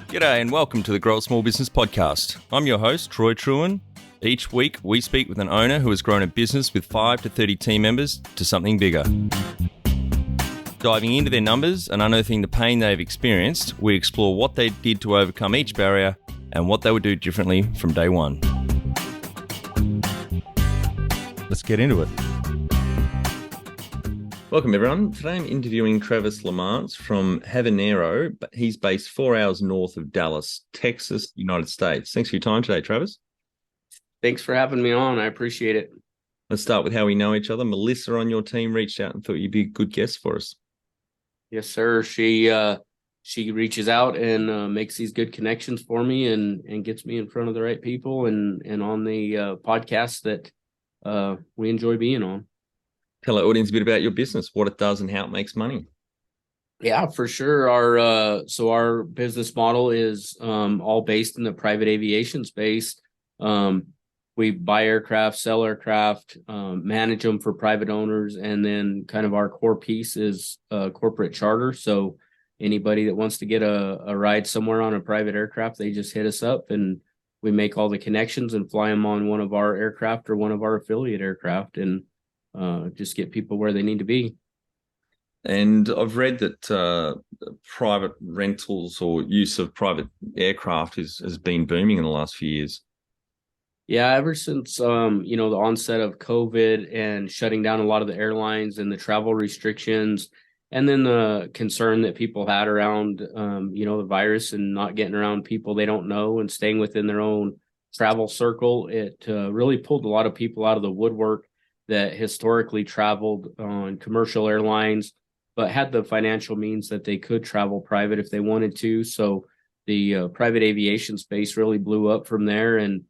G'day and welcome to the Grow a Small Business Podcast. I'm your host, Troy Truen. Each week, we speak with an owner who has grown a business with 5 to 30 team members to something bigger. Diving into their numbers and unearthing the pain they've experienced, we explore what they did to overcome each barrier and what they would do differently from day one. Let's get into it. Welcome, everyone. Today I'm interviewing Travis Lamance from Habanero, but he's based 4 hours north of Dallas, Texas, United States. Thanks for your time today, Travis. Thanks for having me on. I appreciate it. Let's start with how we know each other. Melissa on your team reached out and thought you'd be a good guest for us. Yes, sir. She reaches out and makes these good connections for me and gets me in front of the right people and on the podcast that we enjoy being on. Tell our audience a bit about your business, what it does and how it makes money. Yeah, for sure. Our business model is all based in the private aviation space. We buy aircraft, sell aircraft, manage them for private owners, and then kind of our core piece is corporate charter. So anybody that wants to get a ride somewhere on a private aircraft, they just hit us up and we make all the connections and fly them on one of our aircraft or one of our affiliate aircraft and just get people where they need to be. And I've read that private rentals or use of private aircraft has been booming in the last few years. Yeah, ever since the onset of COVID and shutting down a lot of the airlines and the travel restrictions, and then the concern that people had around the virus and not getting around people they don't know and staying within their own travel circle, it really pulled a lot of people out of the woodwork that historically traveled on commercial airlines, but had the financial means that they could travel private if they wanted to. So the private aviation space really blew up from there. And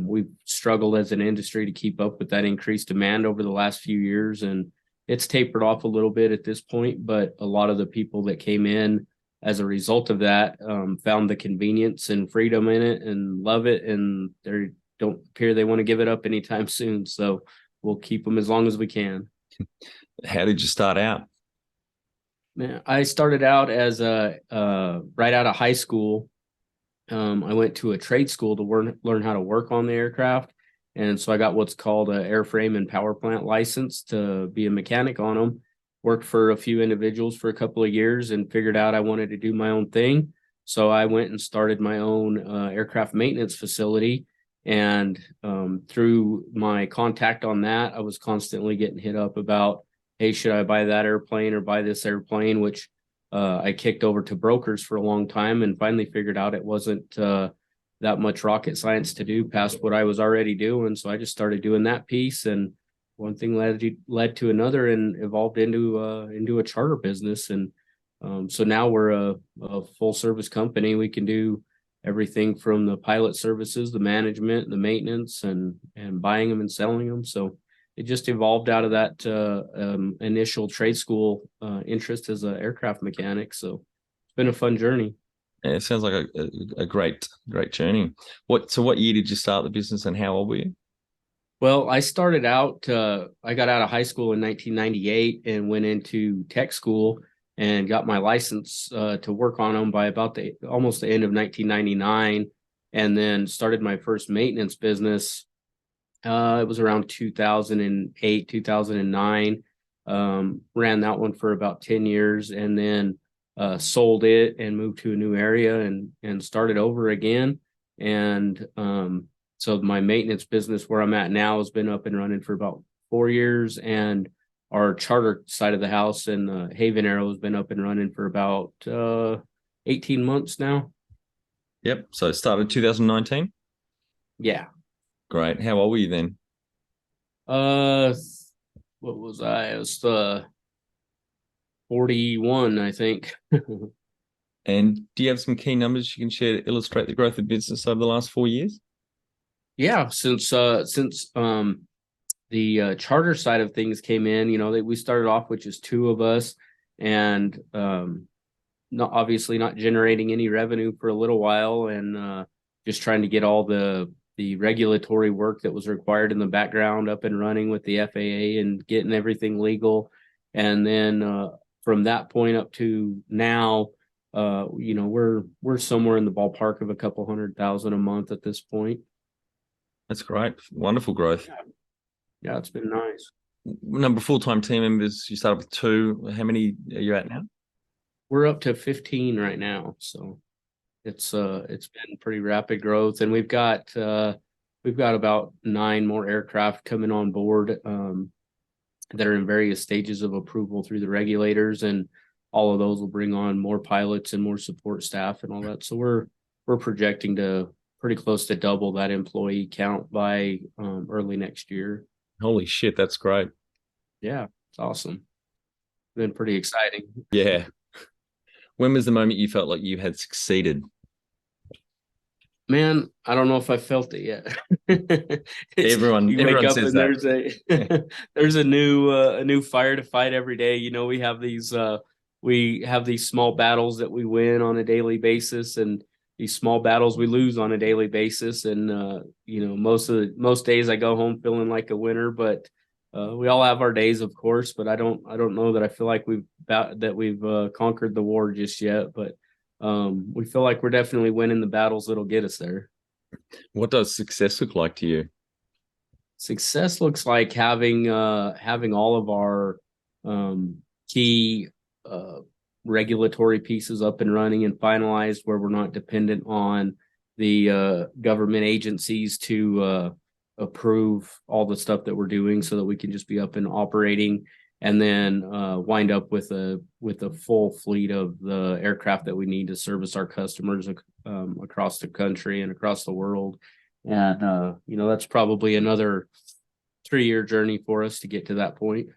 we've struggled as an industry to keep up with that increased demand over the last few years. And it's tapered off a little bit at this point, but a lot of the people that came in as a result of that found the convenience and freedom in it and love it. And they don't appear they want to give it up anytime soon. So we'll keep them as long as we can. How did you start out? Man, I started out as right out of high school. I went to a trade school to learn how to work on the aircraft. And so I got what's called an airframe and power plant license to be a mechanic on them. Worked for a few individuals for a couple of years and figured out I wanted to do my own thing. So I went and started my own aircraft maintenance facility. And through my contact on that, I was constantly getting hit up about, hey, should I buy that airplane or buy this airplane, which I kicked over to brokers for a long time and finally figured out it wasn't that much rocket science to do past what I was already doing. So I just started doing that piece, and one thing led to another and evolved into a charter business. And so now we're a full service company. We can do everything from the pilot services, the management, the maintenance, and buying them and selling them. So it just evolved out of that initial trade school interest as an aircraft mechanic. So it's been a fun journey. Yeah, it sounds like a great journey. What year did you start the business and how old were you? Well, I started out, I got out of high school in 1998 and went into tech school and got my license to work on them by about almost the end of 1999, and then started my first maintenance business. It was around 2008, 2009. Ran that one for about 10 years and then sold it and moved to a new area and started over again. And so my maintenance business where I'm at now has been up and running for about 4 years, and our charter side of the house in Habanero has been up and running for about 18 months now. Yep. So it started 2019? Yeah. Great. How old were you then? What was I? I was 41, I think. And do you have some key numbers you can share to illustrate the growth of business over the last 4 years? Yeah, since the charter side of things came in, we started off with just two of us, and not generating any revenue for a little while, and just trying to get all the regulatory work that was required in the background up and running with the FAA and getting everything legal. And then from that point up to now, we're somewhere in the ballpark of a couple 100,000 a month at this point. That's great. Wonderful growth. Yeah, it's been nice. Number of full-time team members, you started with two. How many are you at now? We're up to 15 right now, so it's been pretty rapid growth, and we've got about 9 more aircraft coming on board that are in various stages of approval through the regulators, and all of those will bring on more pilots and more support staff and all that. So we're projecting to pretty close to double that employee count by early next year. Holy shit, that's great. Yeah, it's awesome. Been pretty exciting. Yeah. When was the moment you felt like you had succeeded? Man, I don't know if I felt it yet. Everyone, You wake everyone up says and that. there's a Yeah. there's a new fire to fight every day. We have these small battles that we win on a daily basis, and these small battles we lose on a daily basis. And most days I go home feeling like a winner, but we all have our days, of course. But I don't know that I feel like we've conquered the war just yet. But we feel like we're definitely winning the battles that'll get us there. What does success look like to you? Success looks like having all of our key uh, regulatory pieces up and running and finalized, where we're not dependent on the government agencies to approve all the stuff that we're doing, so that we can just be up and operating, and then wind up with a full fleet of the aircraft that we need to service our customers across the country and across the world. And that's probably another 3-year journey for us to get to that point.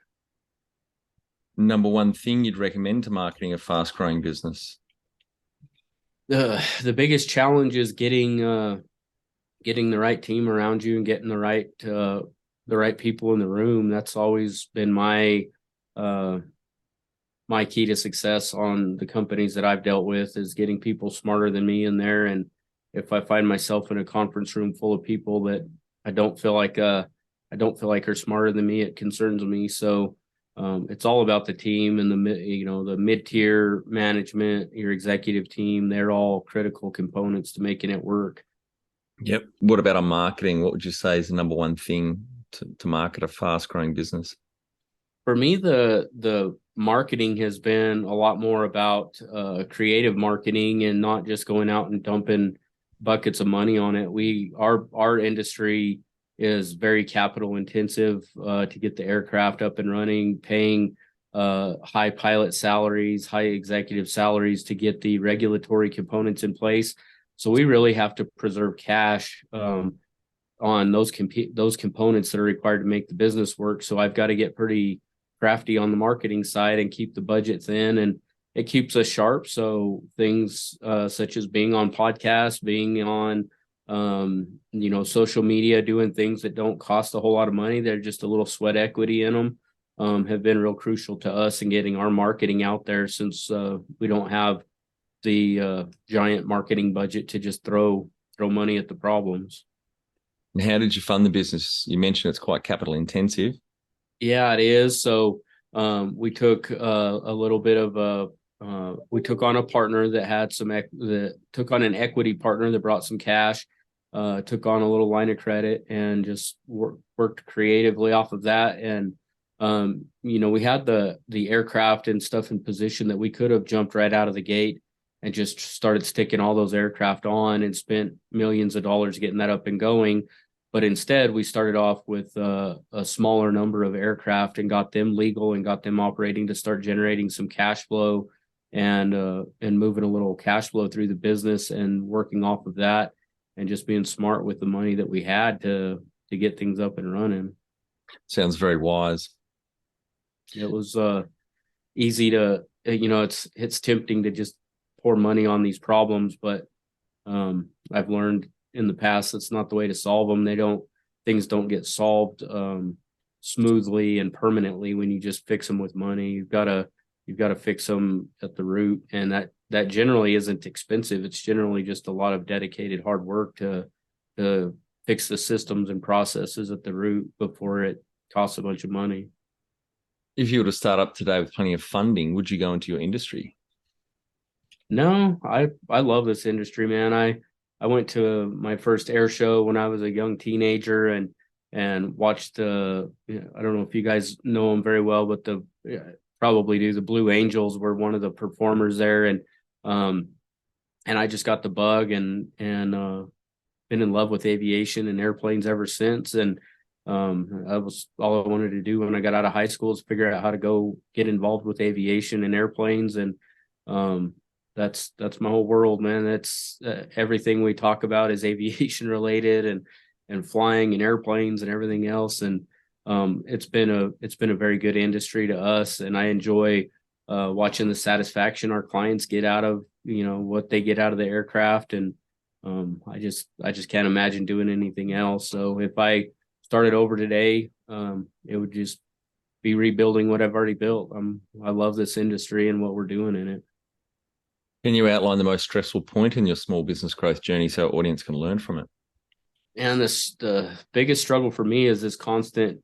Number one thing you'd recommend to marketing a fast-growing business? The biggest challenge is getting the right team around you and getting the right people in the room. That's always been uh, my key to success on the companies that I've dealt with, is getting people smarter than me in there. And if I find myself in a conference room full of people that I don't feel like are smarter than me, it concerns me. So it's all about the team and the mid-tier management, your executive team. They're all critical components to making it work. Yep. What about on marketing? What would you say is the number one thing to market a fast-growing business? For me, the marketing has been a lot more about creative marketing, and not just going out and dumping buckets of money on it. Our industry is very capital intensive to get the aircraft up and running, paying high pilot salaries, high executive salaries to get the regulatory components in place. So we really have to preserve cash on those components that are required to make the business work. So I've got to get pretty crafty on the marketing side and keep the budget thin, and it keeps us sharp. So things such as being on podcasts, being on social media, doing things that don't cost a whole lot of money, they're just a little sweat equity in them, have been real crucial to us in getting our marketing out there, since we don't have the giant marketing budget to just throw money at the problems. And how did you fund the business? You mentioned it's quite capital intensive. Yeah, it is. So we took a little bit of we took on a partner that had that took on an equity partner that brought some cash, took on a little line of credit, and just worked creatively off of that. And we had the aircraft and stuff in position that we could have jumped right out of the gate and just started sticking all those aircraft on and spent millions of dollars getting that up and going. But instead, we started off with a smaller number of aircraft and got them legal and got them operating to start generating some cash flow, and moving a little cash flow through the business, and working off of that, and just being smart with the money that we had to get things up and running. Sounds very wise. It was easy to it's tempting to just pour money on these problems, but I've learned in the past that's not the way to solve them. Things don't get solved smoothly and permanently when you just fix them with money. You've got to fix them at the root, and that generally isn't expensive. It's generally just a lot of dedicated hard work to fix the systems and processes at the root before it costs a bunch of money. If you were to start up today with plenty of funding, would you go into your industry? No, I love this industry, man. I went to my first air show when I was a young teenager and watched I don't know if you guys know them very well, but the probably do. The Blue Angels were one of the performers there, um and I just got the bug and been in love with aviation and airplanes ever since. And that was all I wanted to do when I got out of high school, is figure out how to go get involved with aviation and airplanes. And um, that's my whole world, man. That's everything we talk about is aviation related, and flying and airplanes and everything else. And it's been a very good industry to us, and I enjoy watching the satisfaction our clients get out of what they get out of the aircraft. And I just can't imagine doing anything else. So if I started over today, it would just be rebuilding what I've already built. I love this industry and what we're doing in it. Can you outline the most stressful point in your small business growth journey so our audience can learn from it? And the biggest struggle for me is this constant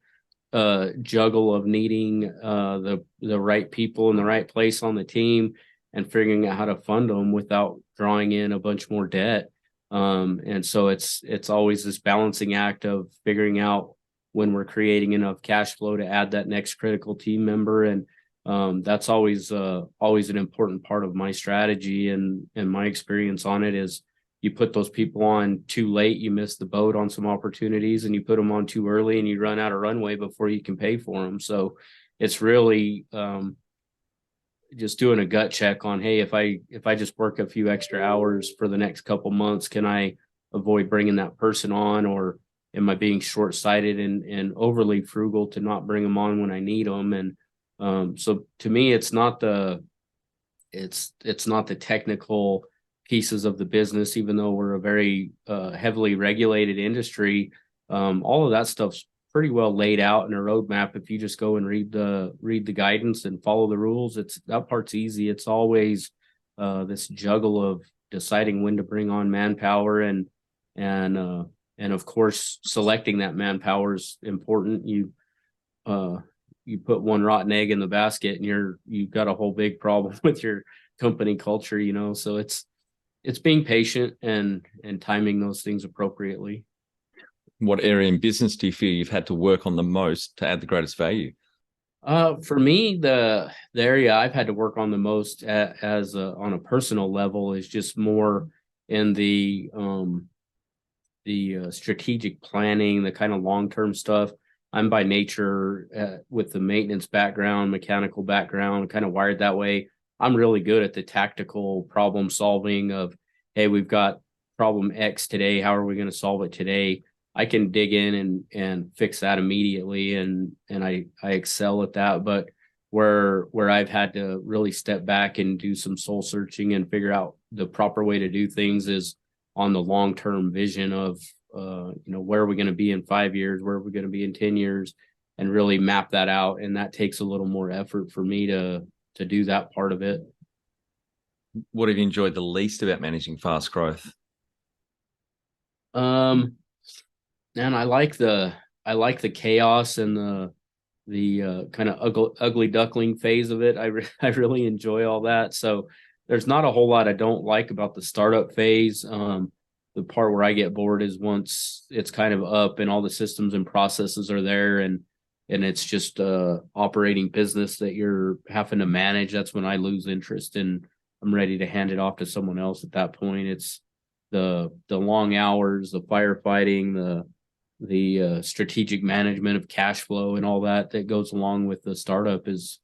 juggle of needing the right people in the right place on the team, and figuring out how to fund them without drawing in a bunch more debt. And so it's always this balancing act of figuring out when we're creating enough cash flow to add that next critical team member. And that's always an important part of my strategy, and my experience on it is, you put those people on too late, you miss the boat on some opportunities, and you put them on too early and you run out of runway before you can pay for them. So it's really just doing a gut check on, hey, if I just work a few extra hours for the next couple months, can I avoid bringing that person on? Or am I being short-sighted and overly frugal to not bring them on when I need them? And so to me, it's not the technical pieces of the business, even though we're a very heavily regulated industry. All of that stuff's pretty well laid out in a roadmap. If you just go and read the guidance and follow the rules, it's that part's easy. It's always this juggle of deciding when to bring on manpower, and and of course selecting that manpower is important. Uh, you put one rotten egg in the basket, and you've got a whole big problem with your company culture. So it's being patient and timing those things appropriately. What area in business do you feel you've had to work on the most to add the greatest value? For me, the area I've had to work on the most on a personal level is just more in the strategic planning, the kind of long-term stuff. I'm by nature with the maintenance background, mechanical background, kind of wired that way. I'm really good at the tactical problem solving of, hey, we've got problem X today. How are we going to solve it today? I can dig in and fix that immediately, and I excel at that. But where I've had to really step back and do some soul searching and figure out the proper way to do things is on the long term vision of where are we going to be in 5 years, where are we going to be in 10 years, and really map that out. And that takes a little more effort for me to do that part of it. What have you enjoyed the least about managing fast growth? Um, and I like the chaos and the kind of ugly duckling phase of it. I really enjoy all that. So there's not a whole lot I don't like about the startup phase. The part where I get bored is once it's kind of up and all the systems and processes are there, and it's just operating business that you're having to manage. That's when I lose interest, and I'm ready to hand it off to someone else at that point. It's the long hours, the firefighting, the strategic management of cash flow and all that goes along with the startup. It's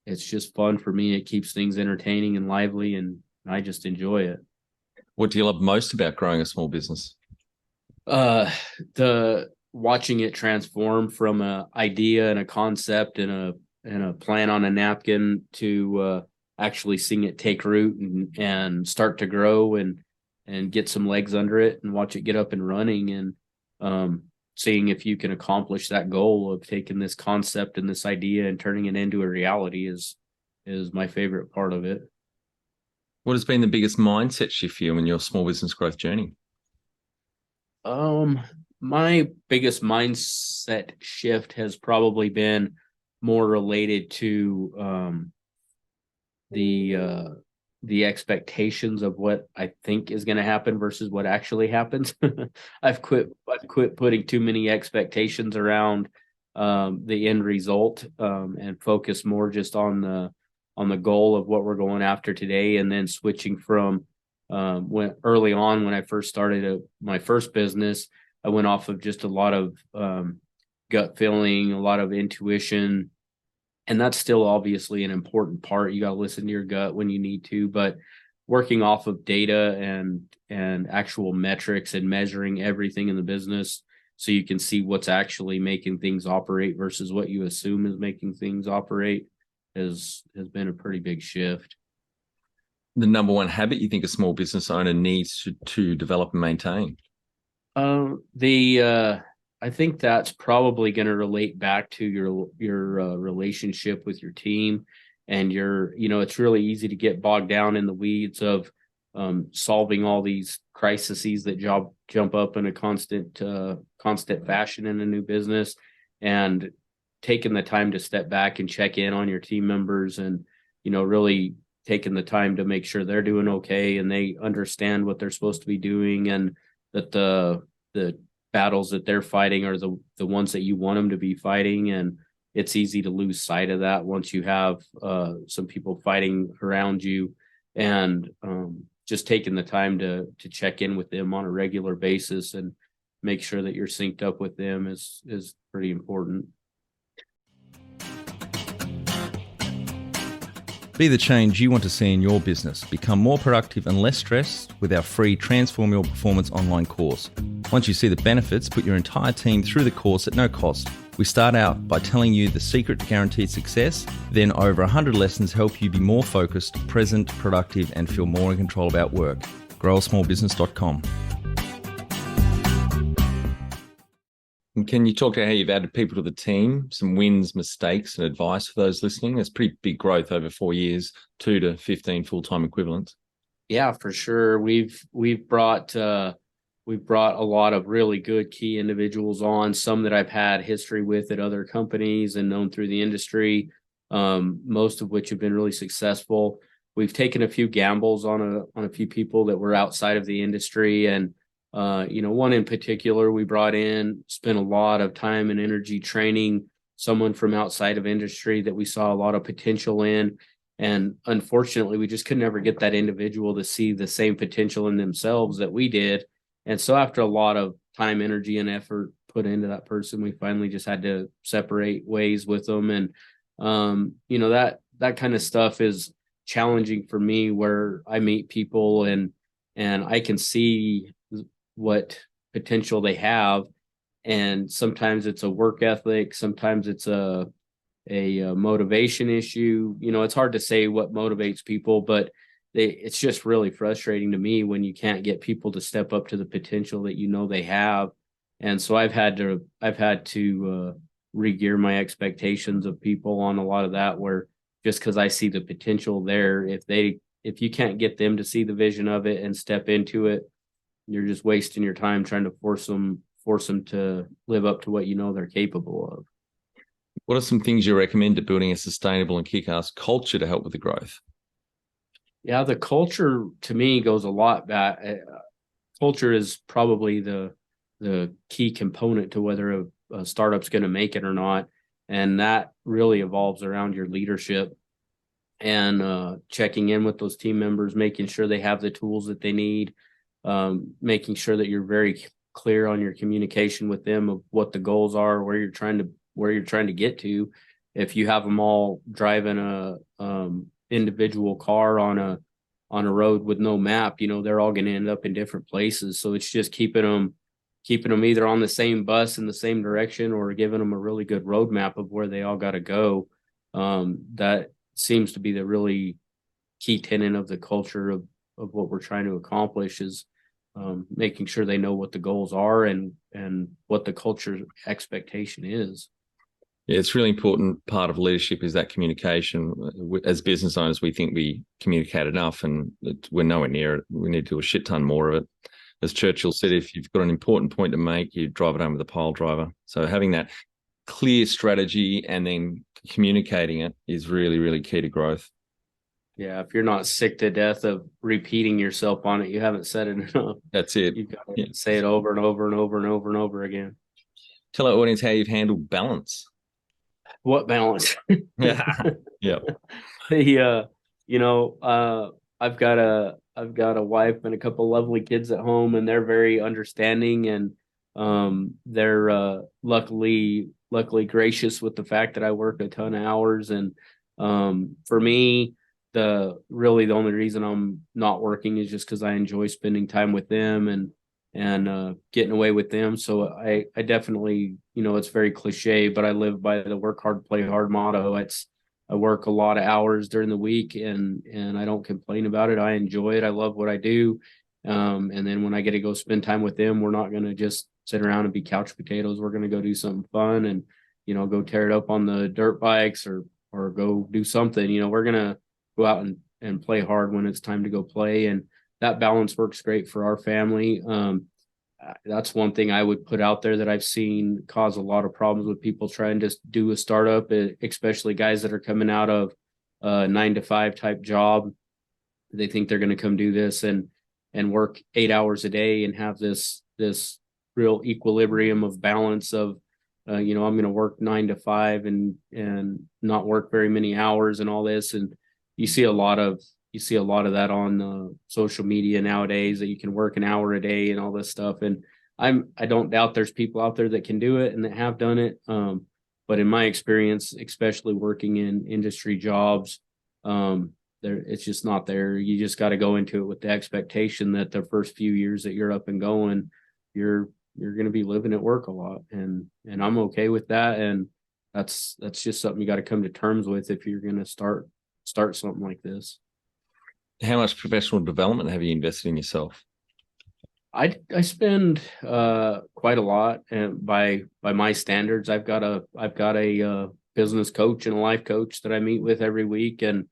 just fun for me. It keeps things entertaining and lively, and I just enjoy it. What do you love most about growing a small business? uh the Watching it transform from a idea and a concept and a plan on a napkin to actually seeing it take root and start to grow and get some legs under it and watch it get up and running. And um seeing if you can accomplish that goal of taking this concept and this idea and turning it into a reality is my favorite part of it. What has been the biggest mindset shift for you in your small business growth journey? Um, my biggest mindset shift has probably been more related to the the expectations of what I think is going to happen versus what actually happens. I've quit putting too many expectations around the end result, and focus more just on the goal of what we're going after today, and then switching from when early on when I first started my first business, I went off of just a lot of gut feeling, a lot of intuition, and that's still obviously an important part. You got to listen to your gut when you need to, but working off of data and actual metrics and measuring everything in the business so you can see what's actually making things operate versus what you assume is making things operate has been a pretty big shift. The number one habit you think a small business owner needs to develop and maintain? The I think that's probably going to relate back to your relationship with your team, and it's really easy to get bogged down in the weeds of solving all these crises that jump up in a constant fashion in a new business, and taking the time to step back and check in on your team members, and really taking the time to make sure they're doing okay and they understand what they're supposed to be doing, and that the battles that they're fighting are the ones that you want them to be fighting. And it's easy to lose sight of that once you have some people fighting around you, and just taking the time to check in with them on a regular basis and make sure that you're synced up with them is pretty important. Be the change you want to see in your business. Become more productive and less stressed with our free Transform Your Performance online course. Once you see the benefits, put your entire team through the course at no cost. We start out by telling you the secret to guaranteed success, then over 100 lessons help you be more focused, present, productive, and feel more in control about work. growasmallbusiness.com. And can you talk about how you've added people to the team, some wins, mistakes, and advice for those listening? That's pretty big growth over 4 years, 2 to 15 full-time equivalents. Yeah, for sure. We've brought a lot of really good key individuals on, some that I've had history with at other companies and known through the industry, most of which have been really successful. We've taken a few gambles on a few people that were outside of the industry, and one in particular we brought in, spent a lot of time and energy training someone from outside of industry that we saw a lot of potential in. And unfortunately, we just could never get that individual to see the same potential in themselves that we did. And so after a lot of time, energy, and effort put into that person, we finally just had to separate ways with them. And, that kind of stuff is challenging for me, where I meet people and I can see what potential they have. And sometimes it's a work ethic. Sometimes it's a motivation issue. It's hard to say what motivates people, but it's just really frustrating to me when you can't get people to step up to the potential that they have. And so I've had to re-gear my expectations of people on a lot of that, where just because I see the potential there, if you can't get them to see the vision of it and step into it, you're just wasting your time trying to force them to live up to what they're capable of. What are some things you recommend to building a sustainable and kick-ass culture to help with the growth? Yeah, the culture to me goes a lot back. Culture is probably the key component to whether a startup's going to make it or not. And that really evolves around your leadership and checking in with those team members, making sure they have the tools that they need, making sure that you're very clear on your communication with them of what the goals are, where you're trying to get to. If you have them all driving a individual car on a road with no map, they're all going to end up in different places. So it's just keeping them either on the same bus in the same direction, or giving them a really good roadmap of where they all got to go. That seems to be the really key tenet of the culture of what we're trying to accomplish, is making sure they know what the goals are and what the culture expectation is. Yeah, it's really important part of leadership is that communication. As business owners, we think we communicate enough, and we're nowhere near it. We need to do a shit ton more of it. As Churchill said, if you've got an important point to make, you drive it home with a pile driver. So having that clear strategy and then communicating it is really, really key to growth. Yeah, if you're not sick to death of repeating yourself on it, you haven't said it enough. That's it. You've got to Yeah. say it over and over and over and over and over again. Tell our audience how you've handled balance. What balance? Yeah. Yeah. the you know, I've got a wife and a couple lovely kids at home, and they're very understanding, and they're luckily gracious with the fact that I work a ton of hours. And for me, the only reason I'm not working is just because I enjoy spending time with them and getting away with them. So I definitely, it's very cliche, but I live by the work hard, play hard motto. I work a lot of hours during the week, and I don't complain about it. I enjoy it. I love what I do. And then when I get to go spend time with them, we're not going to just sit around and be couch potatoes. We're going to go do something fun and, go tear it up on the dirt bikes or go do something. We're going to go out and play hard when it's time to go play. And that balance works great for our family. That's one thing I would put out there that I've seen cause a lot of problems with people trying to do a startup, especially guys that are coming out of a 9 to 5 type job. They think they're going to come do this and work 8 hours a day and have this real equilibrium of balance of, I'm going to work 9 to 5 and not work very many hours and all this. And you see a lot of that on social media nowadays, that you can work an hour a day and all this stuff. And I don't doubt there's people out there that can do it and that have done it. But in my experience, especially working in industry jobs, it's just not there. You just got to go into it with the expectation that the first few years that you're up and going, you're going to be living at work a lot, and I'm okay with that. And that's just something you got to come to terms with if you're going to start something like this. How much professional development have you invested in yourself? I spend quite a lot, and by my standards, I've got a business coach and a life coach that I meet with every week, and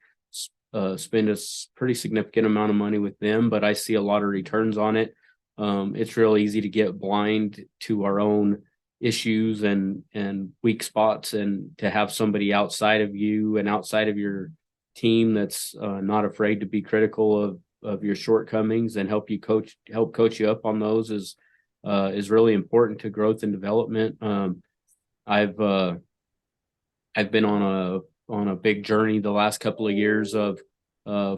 spend a pretty significant amount of money with them. But I see a lot of returns on it. It's real easy to get blind to our own issues and weak spots, and to have somebody outside of you and outside of your team that's not afraid to be critical of your shortcomings and help coach you up on those is really important to growth and development. I've been on a big journey the last couple of years of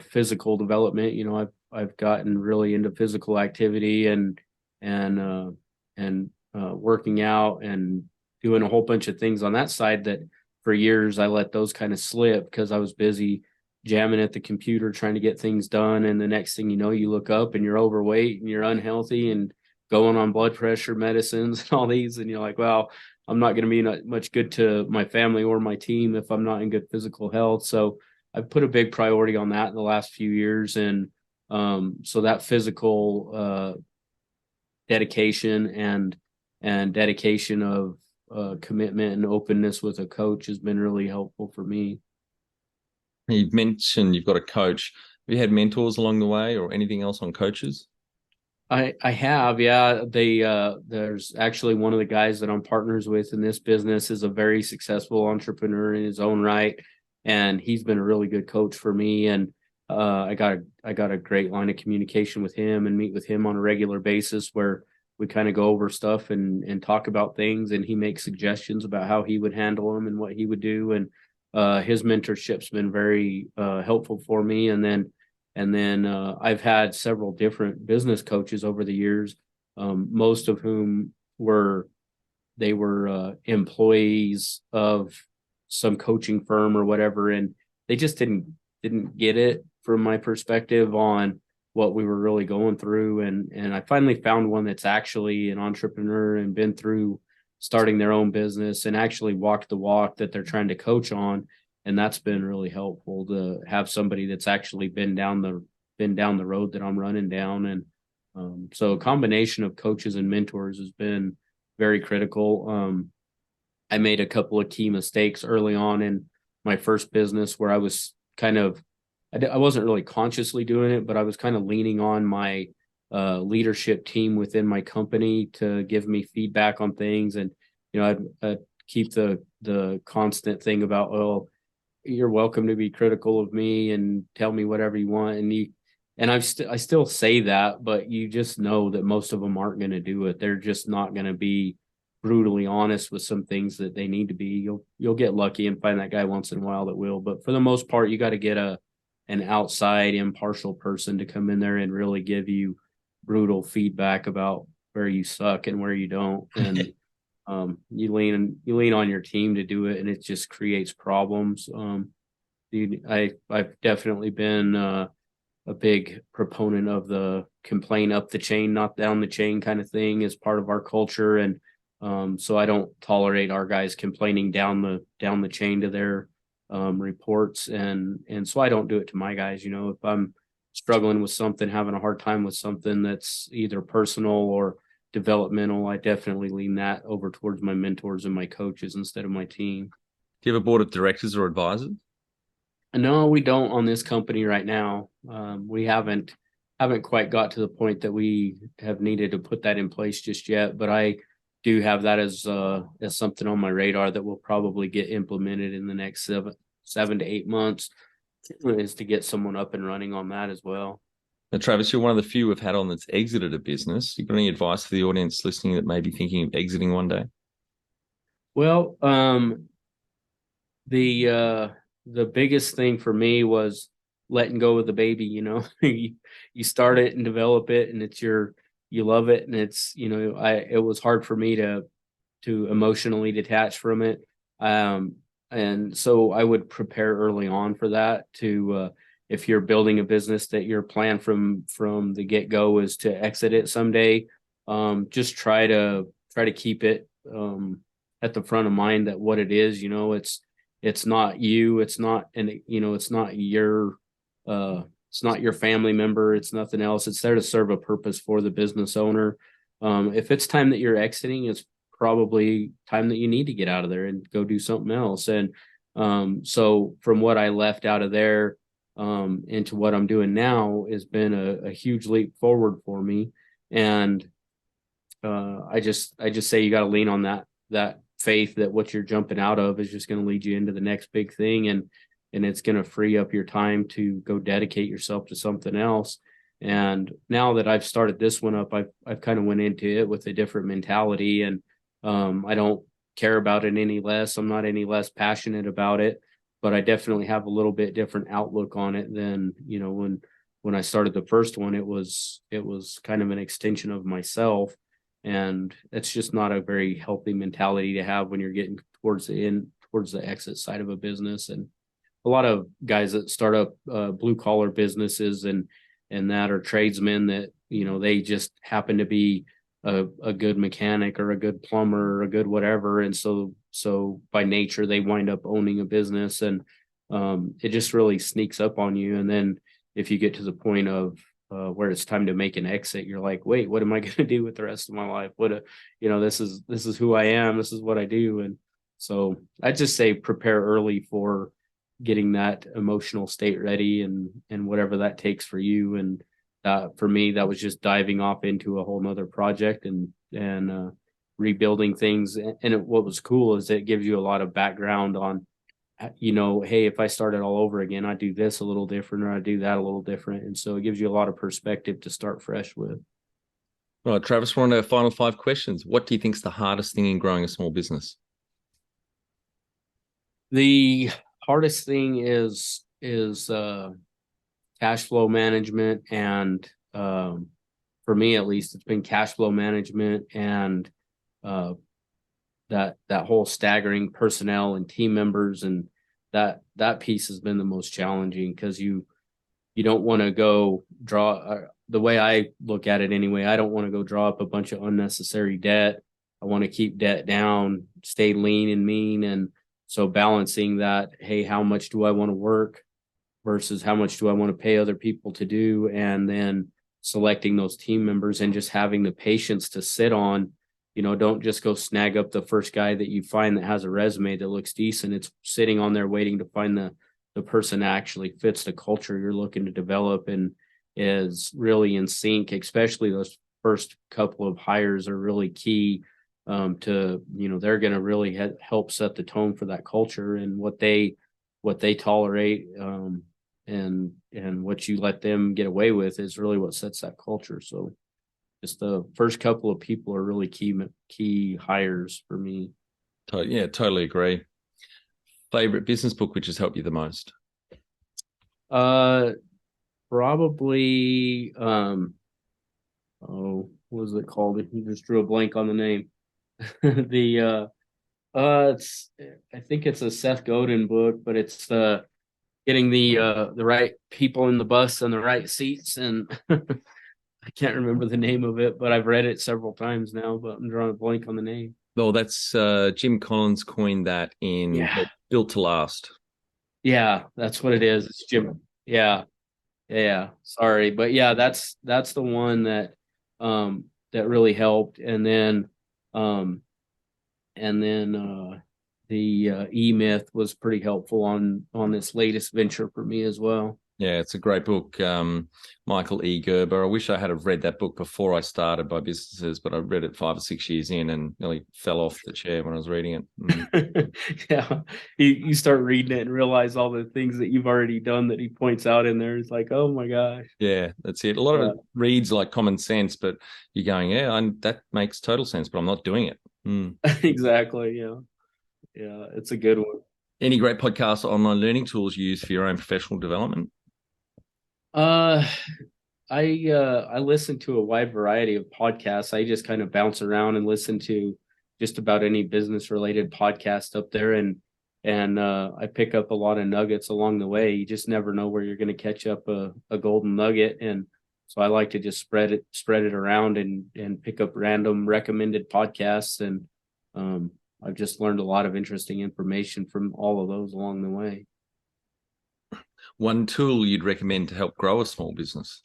physical development. I've gotten really into physical activity and working out and doing a whole bunch of things on that side that for years I let those kind of slip because I was busy jamming at the computer trying to get things done. And the next thing you know, you look up and you're overweight and you're unhealthy and going on blood pressure medicines and all these. And you're like, well, I'm not going to be much good to my family or my team if I'm not in good physical health. So I've put a big priority on that in the last few years. And so that physical dedication and dedication of commitment and openness with a coach has been really helpful for me. You've mentioned you've got a coach. Have you had mentors along the way or anything else on coaches? I have, yeah. There's actually one of the guys that I'm partners with in this business is a very successful entrepreneur in his own right, and he's been a really good coach for me. And I got a great line of communication with him and meet with him on a regular basis where we kind of go over stuff and talk about things, and he makes suggestions about how he would handle them and what he would do. And his mentorship's been very helpful for me. And then I've had several different business coaches over the years, most of whom were employees of some coaching firm or whatever, and they just didn't get it from my perspective on what we were really going through. And I finally found one that's actually an entrepreneur and been through starting their own business and actually walked the walk that they're trying to coach on. And that's been really helpful to have somebody that's actually been down the road that I'm running down. And so a combination of coaches and mentors has been very critical. I made a couple of key mistakes early on in my first business where I was I wasn't really consciously doing it, but I was kind of leaning on my leadership team within my company to give me feedback on things. And, I'd keep the constant thing about, well, you're welcome to be critical of me and tell me whatever you want. And I still say that, but you just know that most of them aren't going to do it. They're just not going to be brutally honest with some things that they need to be. You'll get lucky and find that guy once in a while that will, but for the most part, you got to get an outside impartial person to come in there and really give you brutal feedback about where you suck and where you don't. And you lean on your team to do it, and it just creates problems. I've definitely been a big proponent of the complain up the chain, not down the chain kind of thing as part of our culture. And so I don't tolerate our guys complaining down the chain to their reports. And so I don't do it to my guys. You know, if I'm struggling with something, having a hard time with something that's either personal or developmental, I definitely lean that over towards my mentors and my coaches instead of my team. Do you have a board of directors or advisors? No, we don't on this company right now. We haven't quite got to the point that we have needed to put that in place just yet. But I do have that as something on my radar that will probably get implemented in the next 7 to 8 months, is to get someone up and running on that as well. Now, Travis, you're one of the few we've had on that's exited a business. You got any advice for the audience listening that may be thinking of exiting one day? Well, the biggest thing for me was letting go of the baby. You know, you start it and develop it, and you love it, and it was hard for me to emotionally detach from it. And so I would prepare early on for that. To if you're building a business that your plan from the get-go is to exit it someday, just try to keep it at the front of mind that what it is, it's not you, it's not, and it's not your family member, it's nothing else. It's there to serve a purpose for the business owner. If it's time that you're exiting, it's probably time that you need to get out of there and go do something else. And so from what I left out of there into what I'm doing now has been a huge leap forward for me. And I just say you got to lean on that faith that what you're jumping out of is just going to lead you into the next big thing, and it's going to free up your time to go dedicate yourself to something else. And now that I've started this one up, I've kind of went into it with a different mentality, and I don't care about it any less. I'm not any less passionate about it, but I definitely have a little bit different outlook on it than, when I started the first one. It was kind of an extension of myself. And it's just not a very healthy mentality to have when you're getting towards the exit side of a business. And a lot of guys that start up blue collar businesses and that are tradesmen that, they just happen to be a good mechanic or a good plumber or a good whatever. And so by nature, they wind up owning a business, and it just really sneaks up on you. And then if you get to the point of where it's time to make an exit, you're like, wait, what am I going to do with the rest of my life? This is who I am. This is what I do. And so I just say prepare early for getting that emotional state ready, and whatever that takes for you. And for me, that was just diving off into a whole nother project and rebuilding things. And what was cool is it gives you a lot of background on, hey, if I started all over again, I'd do this a little different, or I'd do that a little different. And so it gives you a lot of perspective to start fresh with. All right, Travis, we're on our final 5 questions. What do you think is the hardest thing in growing a small business? The hardest thing is cash flow management. And for me, at least, it's been cash flow management and that whole staggering personnel and team members, and that piece has been the most challenging, because you don't want to go draw, the way I look at it anyway, I don't want to go draw up a bunch of unnecessary debt. I want to keep debt down, stay lean and mean. And so balancing that, hey, how much do I want to work versus how much do I want to pay other people to do, and then selecting those team members and just having the patience to sit on. Don't just go snag up the first guy that you find that has a resume that looks decent. It's sitting on there waiting to find the person that actually fits the culture you're looking to develop and is really in sync. Especially those first couple of hires are really key to, they're going to really help set the tone for that culture and what they what they tolerate, and what you let them get away with is really what sets that culture. So just the first couple of people are really key hires for me. Yeah, totally agree. Favorite business book which has helped you the most? Probably what was it called? You just drew a blank on the name. It's I think it's a Seth Godin book, but it's getting the right people in the bus and the right seats, and I can't remember the name of it, but I've read it several times now, but I'm drawing a blank on the name. Well, that's Jim Collins coined that in Built to Last. Yeah, that's what it is. It's Jim. Yeah. Sorry, but yeah, that's the one that that really helped, and then the E-Myth was pretty helpful on this latest venture for me as well. Yeah, it's a great book. Michael E. Gerber. I wish I had have read that book before I started by businesses, but I read it 5 or 6 years in and nearly fell off the chair when I was reading it. Yeah, you start reading it and realize all the things that you've already done that he points out in there. It's like, oh my gosh. Yeah, that's it. A lot of it reads like common sense, but you're going, that makes total sense, but I'm not doing it. Exactly. Yeah, it's a good one. Any great podcasts or online learning tools you use for your own professional development? I listen to a wide variety of podcasts. I just kind of bounce around and listen to just about any business related podcast up there, and I pick up a lot of nuggets along the way. You just never know where you're going to catch up a golden nugget, and so I like to just spread it around and pick up random recommended podcasts, and I've just learned a lot of interesting information from all of those along the way. One tool you'd recommend to help grow a small business?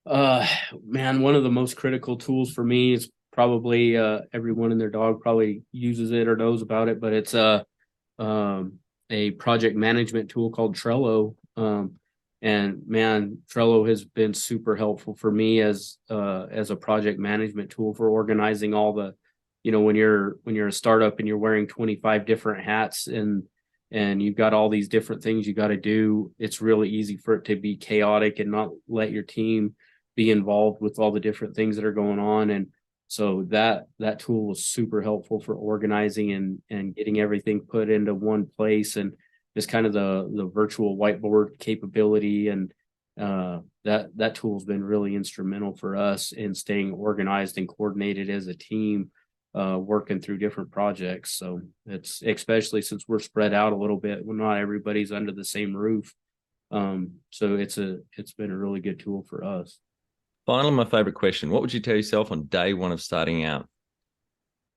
Man, one of the most critical tools for me is probably everyone and their dog probably uses it or knows about it, but it's a project management tool called Trello. And man, Trello has been super helpful for me as a project management tool for organizing all the, when you're a startup and you're wearing 25 different hats and you've got all these different things you got to do, it's really easy for it to be chaotic and not let your team be involved with all the different things that are going on. And so that tool was super helpful for organizing and getting everything put into one place, and just kind of the virtual whiteboard capability. And that tool's been really instrumental for us in staying organized and coordinated as a team, working through different projects. So it's, especially since we're spread out a little bit, well, not everybody's under the same roof. So it's been a really good tool for us. Finally, my favorite question: what would you tell yourself on day one of starting out?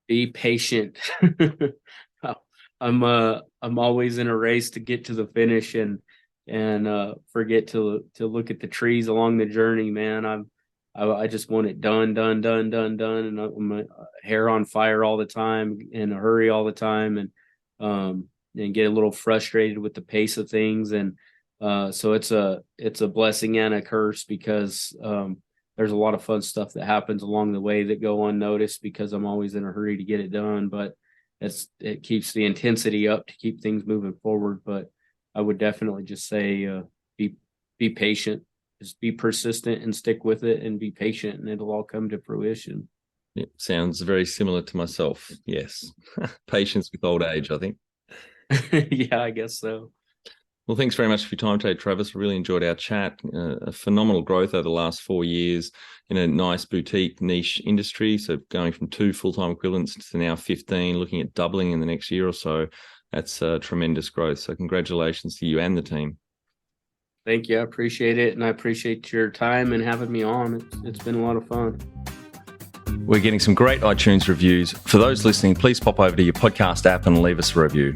Be patient. I'm always in a race to get to the finish and forget to look at the trees along the journey, man. I just want it done, and I'm hair on fire all the time, in a hurry all the time, and get a little frustrated with the pace of things. And so it's a blessing and a curse, because there's a lot of fun stuff that happens along the way that go unnoticed because I'm always in a hurry to get it done. But it keeps the intensity up to keep things moving forward. But I would definitely just say be patient. Just be persistent and stick with it, and be patient, and it'll all come to fruition. It sounds very similar to myself. Yes. Patience with old age, I think. Yeah, I guess so. Well, thanks very much for your time today, Travis. I really enjoyed our chat. A phenomenal growth over the last 4 years in a nice boutique niche industry. So going from 2 full-time equivalents to now 15, looking at doubling in the next year or so. That's tremendous growth. So congratulations to you and the team. Thank you. I appreciate it. And I appreciate your time and having me on. It's been a lot of fun. We're getting some great iTunes reviews. For those listening, please pop over to your podcast app and leave us a review.